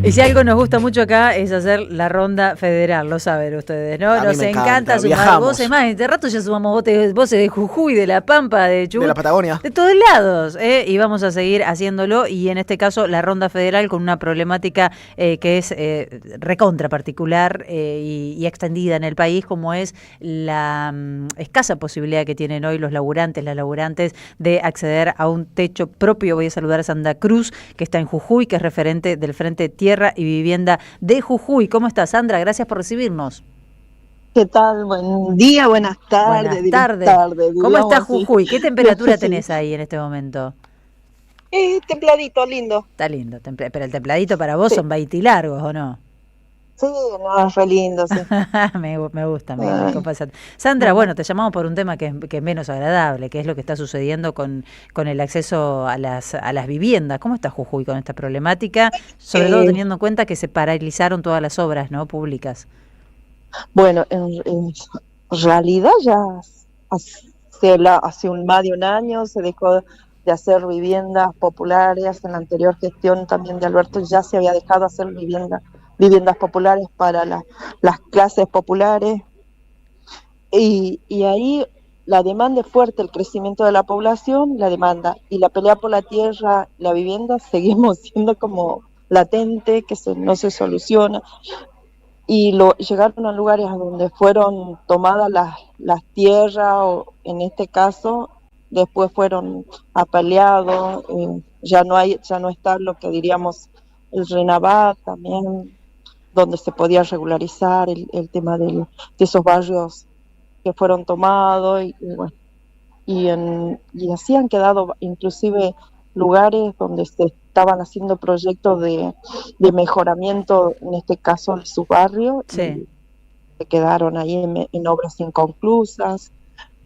Y si algo nos gusta mucho acá es hacer la ronda federal, lo saben ustedes, ¿no? Nos encanta sumar viajamos. voces más. De rato ya sumamos voces de Jujuy, de La Pampa, de Chubut. De la Patagonia. De todos lados, y vamos a seguir haciéndolo. Y en este caso, la ronda federal con una problemática que es recontra particular y extendida en el país, como es la escasa posibilidad que tienen hoy los laburantes, las laburantes, de acceder a un techo propio. Voy a saludar a Sandra Cruz, que está en Jujuy, que es referente del Frente Tierra y Vivienda de Jujuy. ¿Cómo estás, Sandra? Gracias por recibirnos. ¿Qué tal? Buen día, buenas tardes. Buenas tardes. ¿Cómo está Jujuy? ¿Qué temperatura tenés ahí en este momento? Templadito, lindo. Está lindo, pero el templadito para vos son baitilargos, ¿o no? Sí, no, es re lindo, sí. me gusta. Sandra, bueno, te llamamos por un tema que es menos agradable, que es lo que está sucediendo con el acceso a las viviendas. ¿Cómo está Jujuy con esta problemática? Sobre todo teniendo en cuenta que se paralizaron todas las obras, ¿no?, públicas. Bueno, en realidad ya hace más de un año se dejó de hacer viviendas populares. En la anterior gestión también de Alberto ya se había dejado de hacer viviendas populares para las clases populares, y ahí la demanda es fuerte, el crecimiento de la población, la demanda y la pelea por la tierra, la vivienda, seguimos siendo como latente, que no se soluciona, y llegaron a lugares donde fueron tomadas las tierras, o en este caso después fueron apaleados, ya no está lo que diríamos el RENAVAT también, donde se podía regularizar el tema de esos barrios que fueron tomados, y así han quedado inclusive lugares donde se estaban haciendo proyectos de mejoramiento, en este caso de su barrio, sí. Y se quedaron ahí en obras inconclusas,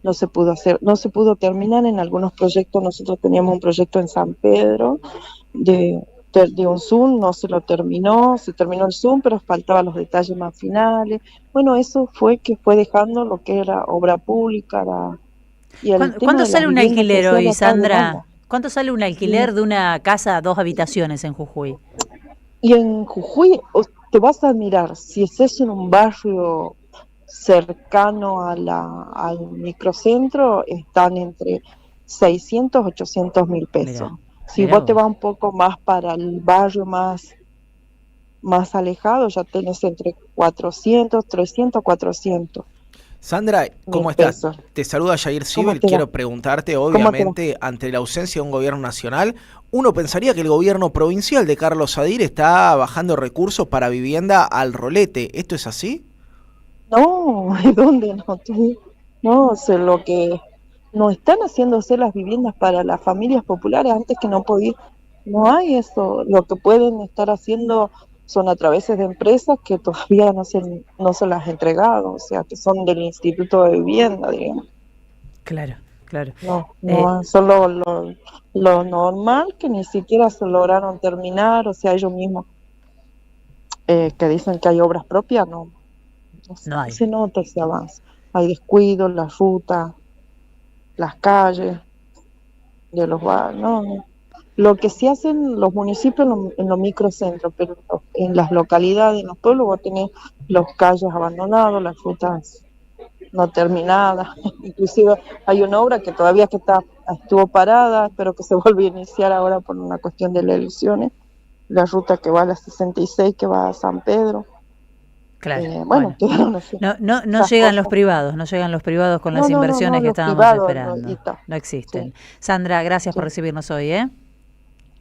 no se pudo terminar en algunos proyectos. Nosotros teníamos un proyecto en San Pedro de un Zoom, no se lo terminó, se terminó el Zoom, pero faltaban los detalles más finales. Bueno, eso fue dejando lo que era obra pública. ¿Cuánto sale un alquiler hoy, Sandra? ¿Cuánto sale un alquiler de una casa 2 habitaciones en Jujuy? Y en Jujuy te vas a admirar, si es en un barrio cercano al microcentro, están entre 600 y 800 mil pesos. Si vos te vas un poco más para el barrio más alejado, ya tenés entre 400, 300, 400. Sandra, ¿cómo estás? Pesos. Te saluda Yair Sibel. Quiero preguntarte, obviamente, ante la ausencia de un gobierno nacional, uno pensaría que el gobierno provincial de Carlos Sadir está bajando recursos para vivienda al rolete. ¿Esto es así? No, ¿dónde no? No, lo que no están haciendo hacer las viviendas para las familias populares antes que no hay eso. Lo que pueden estar haciendo son a través de empresas que todavía no se las han entregado, o sea, que son del Instituto de Vivienda, digamos. Claro. No, solo lo normal, que ni siquiera se lograron terminar, o sea, ellos mismos que dicen que hay obras propias, no hay. Se nota ese avance. Hay descuido, las rutas, las calles de los barrios, no. Lo que sí hacen los municipios en los microcentros, pero en las localidades, en los pueblos, vos tenés los calles abandonados, las rutas no terminadas. Inclusive hay una obra que todavía estuvo parada, pero que se volvió a iniciar ahora por una cuestión de las elecciones, la ruta que va a la 66, que va a San Pedro. Claro. Bueno. Así. No llegan los privados con las inversiones que estábamos esperando. No existen. Sí. Sandra, gracias por recibirnos hoy, ¿eh?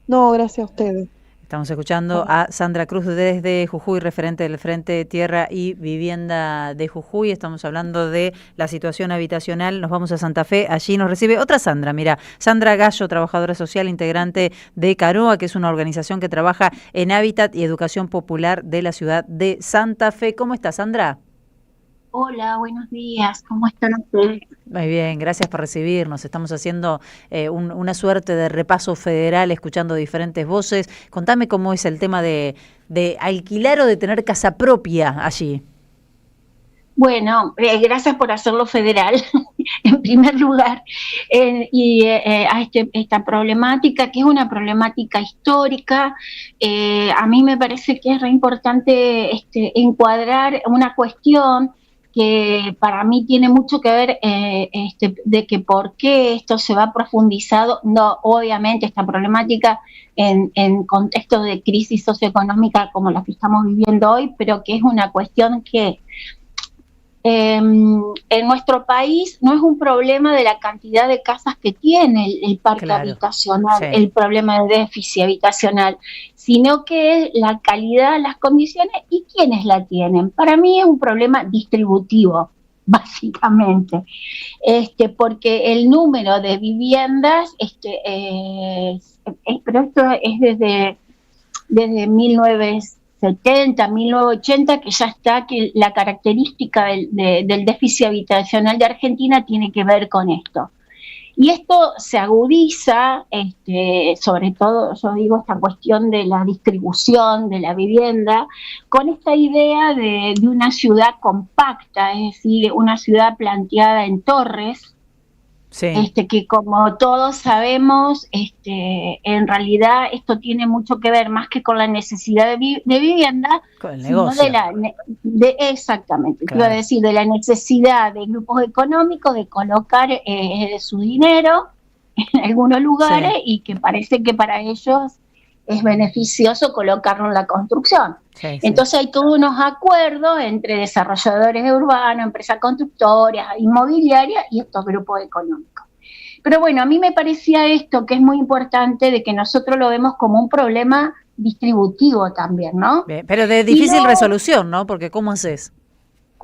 No, gracias a ustedes. Estamos escuchando a Sandra Cruz desde Jujuy, referente del Frente Tierra y Vivienda de Jujuy. Estamos hablando de la situación habitacional. Nos vamos a Santa Fe. Allí nos recibe otra Sandra. Mira, Sandra Gallo, trabajadora social, integrante de Caroa, que es una organización que trabaja en hábitat y educación popular de la ciudad de Santa Fe. ¿Cómo estás, Sandra? Hola, buenos días. ¿Cómo están ustedes? Muy bien, gracias por recibirnos. Estamos haciendo una suerte de repaso federal, escuchando diferentes voces. Contame cómo es el tema de alquilar o de tener casa propia allí. Bueno, gracias por hacerlo federal. en primer lugar, a esta problemática, que es una problemática histórica. A mí me parece que es re importante encuadrar una cuestión que para mí tiene mucho que ver de que por qué esto se va profundizado. No, obviamente esta problemática en contexto de crisis socioeconómica como la que estamos viviendo hoy, pero que es una cuestión que en nuestro país no es un problema de la cantidad de casas que tiene el parque habitacional, sí, el problema de déficit habitacional, sino que es la calidad, las condiciones y quiénes la tienen. Para mí es un problema distributivo, básicamente, porque el número de viviendas, pero esto es desde 1970, 1980, que ya está, que la característica del déficit habitacional de Argentina tiene que ver con esto. Y esto se agudiza, sobre todo, yo digo, esta cuestión de la distribución de la vivienda, con esta idea de una ciudad compacta, es decir, una ciudad planteada en torres, sí, que como todos sabemos, en realidad esto tiene mucho que ver más que con la necesidad de vivienda, con el negocio. Exactamente, claro. Quiero decir, de la necesidad de grupos económicos de colocar su dinero en algunos lugares, sí, y que parece que para ellos es beneficioso colocarlo en la construcción. Sí, entonces sí, hay todos unos acuerdos entre desarrolladores urbanos, empresas constructoras, inmobiliarias y estos grupos económicos. Pero bueno, a mí me parecía esto que es muy importante, de que nosotros lo vemos como un problema distributivo también, ¿no? Bien, pero de difícil resolución, ¿no? Porque ¿cómo haces?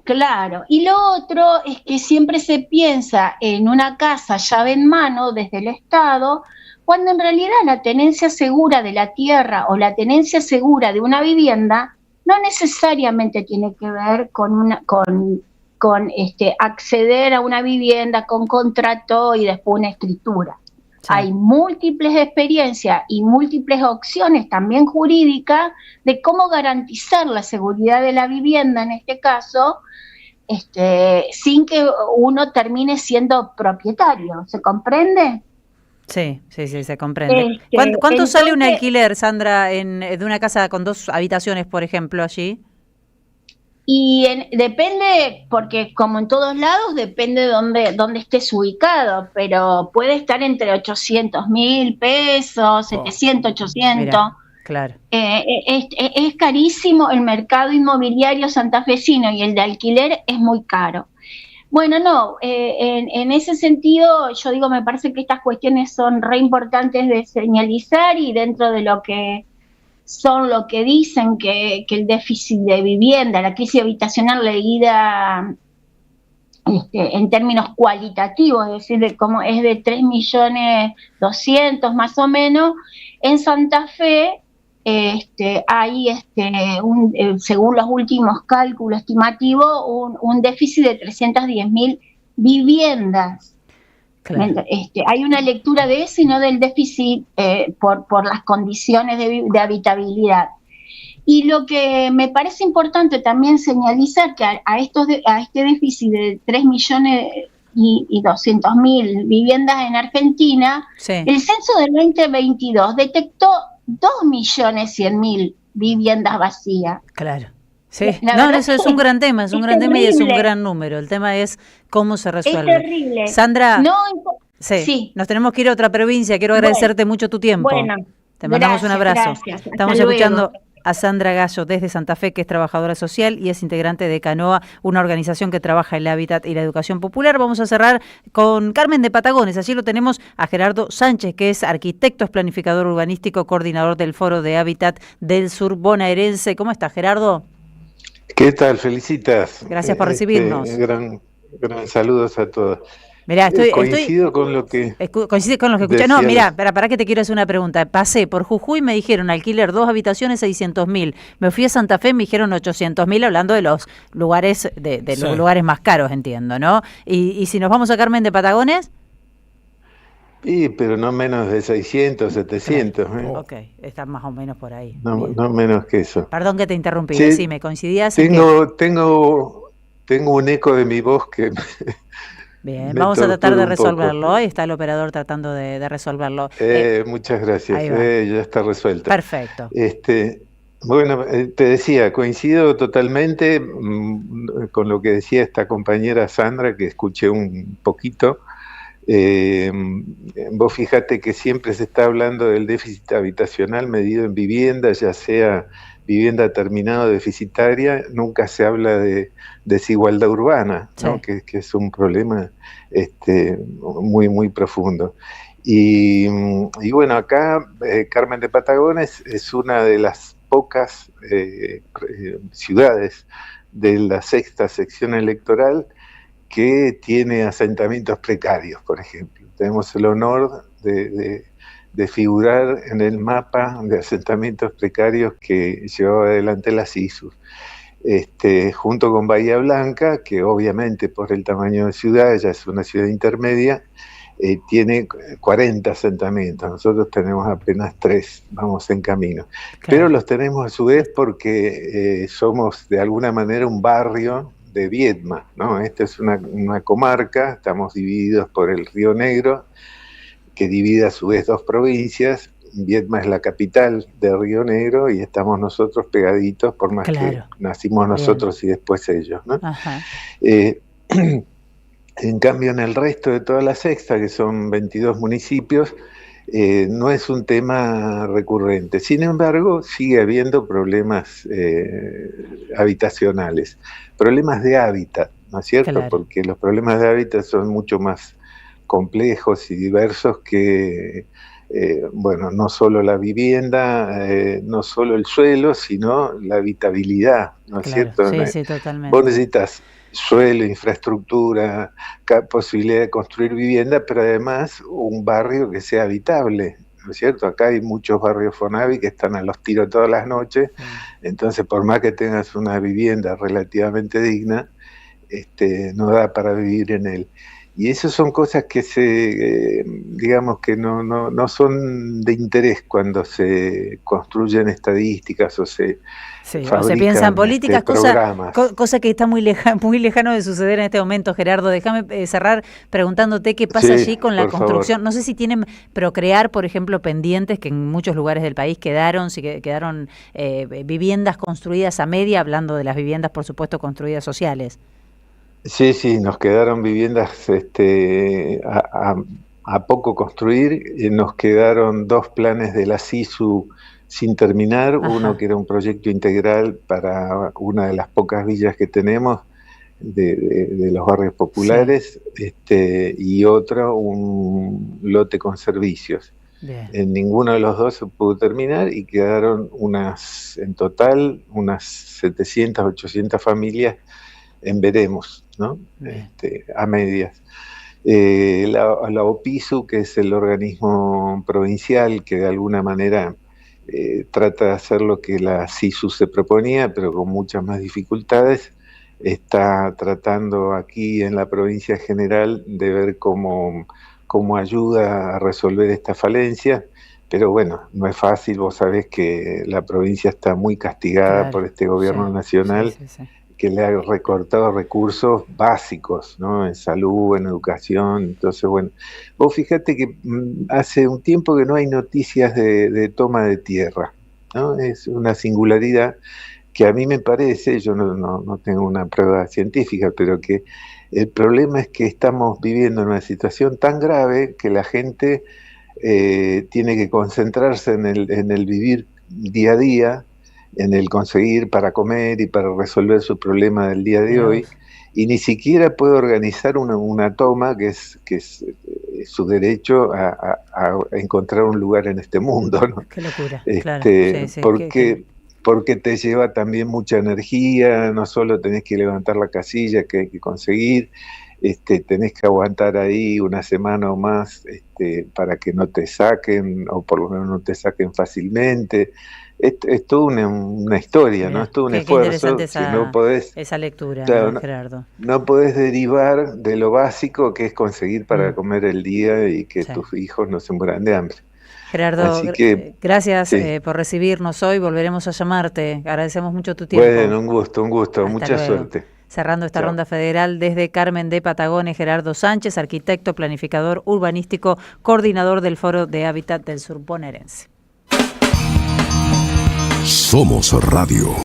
Claro, y lo otro es que siempre se piensa en una casa llave en mano desde el Estado, cuando en realidad la tenencia segura de la tierra o la tenencia segura de una vivienda no necesariamente tiene que ver con acceder a una vivienda con contrato y después una escritura. Sí. Hay múltiples experiencias y múltiples opciones también jurídicas de cómo garantizar la seguridad de la vivienda en este caso, sin que uno termine siendo propietario. ¿Se comprende? Sí, se comprende. ¿Cuánto sale un alquiler, Sandra, de una casa con 2 habitaciones, por ejemplo, allí? Y depende, porque como en todos lados, depende de dónde estés ubicado, pero puede estar entre 800.000 pesos, 700, 800. Mira, claro. Es carísimo el mercado inmobiliario santafesino y el de alquiler es muy caro. Bueno, no, en ese sentido, yo digo, me parece que estas cuestiones son re importantes de señalizar, y dentro de lo que son lo que dicen que el déficit de vivienda, la crisis habitacional leída en términos cualitativos, es decir, de cómo es de 3.200.000 más o menos, en Santa Fe hay según los últimos cálculos estimativos un déficit de 310.000 viviendas. Claro. Hay una lectura de eso y no del déficit por las condiciones de habitabilidad. Y lo que me parece importante también señalizar, que a este déficit de 3.200.000 viviendas en Argentina, sí, el censo del 2022 detectó 2.100.000 viviendas vacías. Claro. Sí, no, eso es un gran tema, es un gran tema y es un gran número. El tema es cómo se resuelve. Es terrible. Sandra, sí, nos tenemos que ir a otra provincia. Quiero agradecerte mucho tu tiempo. Bueno, te mandamos un abrazo. Gracias. Estamos escuchando a Sandra Gallo desde Santa Fe, que es trabajadora social y es integrante de Canoa, una organización que trabaja el hábitat y la educación popular. Vamos a cerrar con Carmen de Patagones. Allí lo tenemos a Gerardo Sánchez, que es arquitecto, es planificador urbanístico, coordinador del Foro de Hábitat del Sur Bonaerense. ¿Cómo estás, Gerardo? ¿Qué tal? Felicitas. Gracias por recibirnos. Gran saludos a todos. Mirá, coincido con lo que... Coincide con lo que escuché. No, mirá, para que te quiero hacer una pregunta. Pasé por Jujuy y me dijeron alquiler 2 habitaciones 600.000. Me fui a Santa Fe y me dijeron 800.000, hablando de los lugares los lugares más caros, entiendo, ¿no? Y si nos vamos a Carmen de Patagones... Sí, pero no menos de 600, 700. Ok, está más o menos por ahí. No menos que eso. Perdón que te interrumpí, sí, decime, ¿coincidías? Tengo un eco de mi voz que Bien, me vamos a tratar de torturo un poco. resolverlo. Ahí está el operador tratando de resolverlo. Muchas gracias, ya está resuelto. Perfecto. Bueno, te decía, coincido totalmente con lo que decía esta compañera Sandra, que escuché un poquito. Vos fíjate que siempre se está hablando del déficit habitacional medido en vivienda, ya sea vivienda terminada o deficitaria, nunca se habla de desigualdad urbana, ¿no? Sí. Que es un problema muy, muy profundo. Y bueno, acá Carmen de Patagones es una de las pocas ciudades de la sexta sección electoral que tiene asentamientos precarios, por ejemplo. Tenemos el honor de figurar en el mapa de asentamientos precarios que llevaba adelante la CISU, junto con Bahía Blanca, que obviamente por el tamaño de ciudad, ya es una ciudad intermedia, tiene 40 asentamientos, nosotros tenemos apenas 3, vamos en camino. Claro. Pero los tenemos a su vez porque somos de alguna manera un barrio de Viedma, ¿no? Esta es una comarca, estamos divididos por el Río Negro, que divide a su vez 2 provincias. Viedma es la capital de Río Negro y estamos nosotros pegaditos, por más que nacimos nosotros y después ellos, ¿no? Ajá. En cambio, en el resto de toda la sexta, que son 22 municipios, no es un tema recurrente. Sin embargo, sigue habiendo problemas habitacionales, problemas de hábitat, ¿no es cierto? Claro. Porque los problemas de hábitat son mucho más complejos y diversos que, bueno, no solo la vivienda, no solo el suelo, sino la habitabilidad, ¿no es cierto? Sí, sí, totalmente. Vos necesitas suelo, infraestructura, posibilidad de construir vivienda, pero además un barrio que sea habitable, ¿no es cierto? Acá hay muchos barrios Fonavi que están a los tiros todas las noches, entonces por más que tengas una vivienda relativamente digna, no da para vivir en él. Y esas son cosas que digamos que no son de interés cuando se construyen estadísticas o se piensan políticas, cosa que está muy lejano de suceder en este momento. Gerardo, déjame cerrar preguntándote qué pasa allí con la construcción. Favor. No sé si tienen Procrear, por ejemplo, pendientes, que en muchos lugares del país quedaron viviendas construidas a media, hablando de las viviendas, por supuesto, construidas sociales. Sí, nos quedaron viviendas a poco construir, nos quedaron 2 planes de la CISU sin terminar, Ajá. Uno que era un proyecto integral para una de las pocas villas que tenemos de los barrios populares, y otro un lote con servicios. Bien. En ninguno de los 2 se pudo terminar y quedaron en total unas 700, 800 familias en veremos, ¿no? A medias. La OPISU, que es el organismo provincial que de alguna manera trata de hacer lo que la CISU se proponía, pero con muchas más dificultades, está tratando aquí en la provincia general de ver cómo ayuda a resolver esta falencia. Pero bueno, no es fácil, vos sabés que la provincia está muy castigada por este gobierno nacional, que le ha recortado recursos básicos, ¿no? En salud, en educación. Entonces, bueno, vos fíjate que hace un tiempo que no hay noticias de toma de tierra, ¿no? Es una singularidad que a mí me parece, yo no tengo una prueba científica, pero que el problema es que estamos viviendo en una situación tan grave que la gente tiene que concentrarse en el vivir día a día, en el conseguir para comer y para resolver su problema del día de hoy, y ni siquiera puede organizar una toma que es su derecho a encontrar un lugar en este mundo, ¿no? Qué locura, claro. Porque te lleva también mucha energía, no solo tenés que levantar la casilla que hay que conseguir, tenés que aguantar ahí una semana o más para que no te saquen, o por lo menos no te saquen fácilmente. Es toda una historia, ¿no? Es todo un esfuerzo. Esa lectura, claro, Gerardo. No podés derivar de lo básico que es conseguir para comer el día y que tus hijos no se mueran de hambre. Gerardo, gracias por recibirnos hoy. Volveremos a llamarte. Agradecemos mucho tu tiempo. Bueno, un gusto. Mucha suerte. Cerrando esta ronda federal desde Carmen de Patagones, Gerardo Sánchez, arquitecto, planificador urbanístico, coordinador del Foro de Hábitat del Sur Bonaerense. Somos Radio.